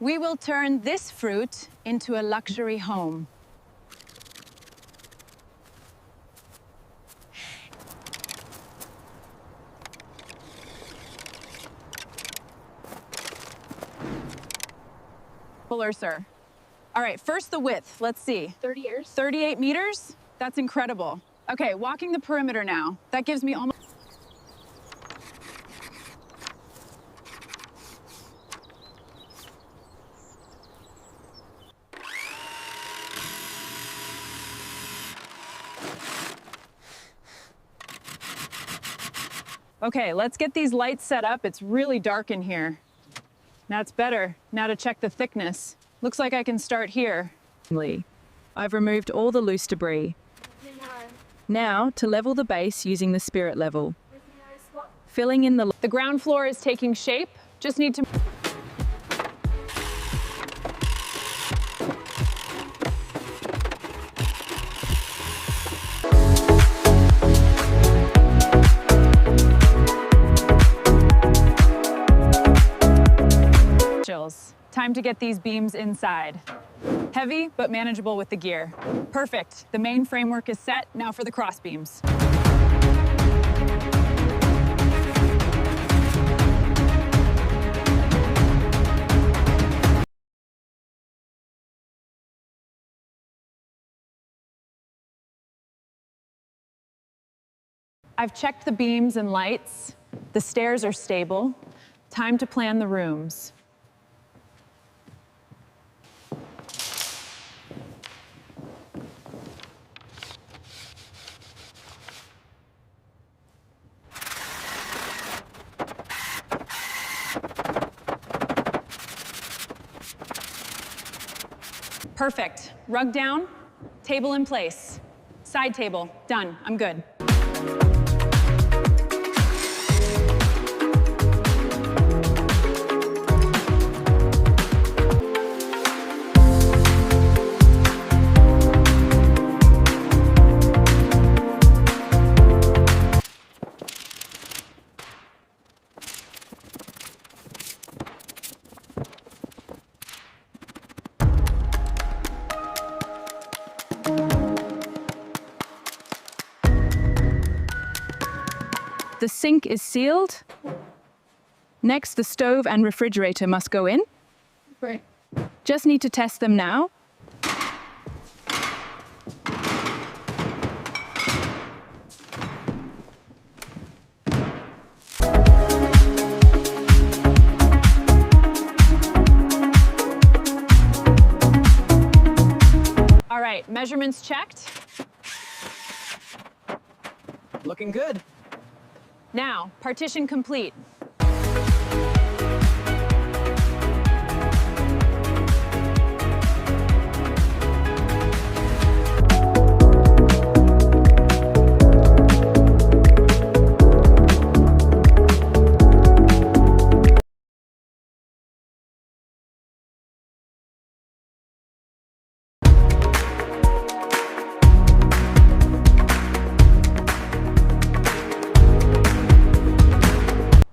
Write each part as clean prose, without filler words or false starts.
We will turn this fruit into a luxury home. Fuller, sir. All right, first the width. Let's see. 30 years. 38 meters? That's incredible. Okay, walking the perimeter now. That gives me almost... Okay, let's get these lights set up. It's really dark in here. That's better. Now to check the thickness. Looks like I can start here. I've removed all the loose debris. Now to level the base using the spirit level. Filling in the ground floor is taking shape. Just need to... Time to get these beams inside. Heavy, but manageable with the gear. Perfect. The main framework is set. Now for the cross beams. I've checked the beams and lights. The stairs are stable. Time to plan the rooms. Perfect. Rug down, table in place. Side table, done. I'm good. The sink is sealed. Next, the stove and refrigerator must go in. Right. Just need to test them now. All right, measurements checked. Looking good. Now, partition complete.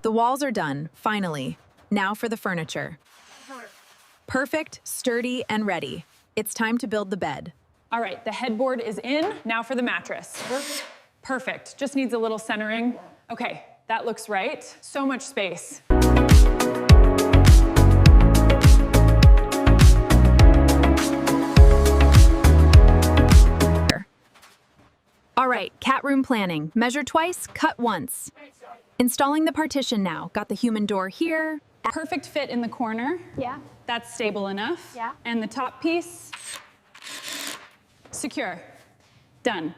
The walls are done, finally. Now for the furniture. Perfect, sturdy, and ready. It's time to build the bed. All right, the headboard is in. Now for the mattress. Perfect. Just needs a little centering. Okay, that looks right. So much space. All right, cat room planning. Measure twice, cut once. Installing the partition now. Got the human door here. Perfect fit in the corner. Yeah. That's stable enough. Yeah. And the top piece, secure. Done.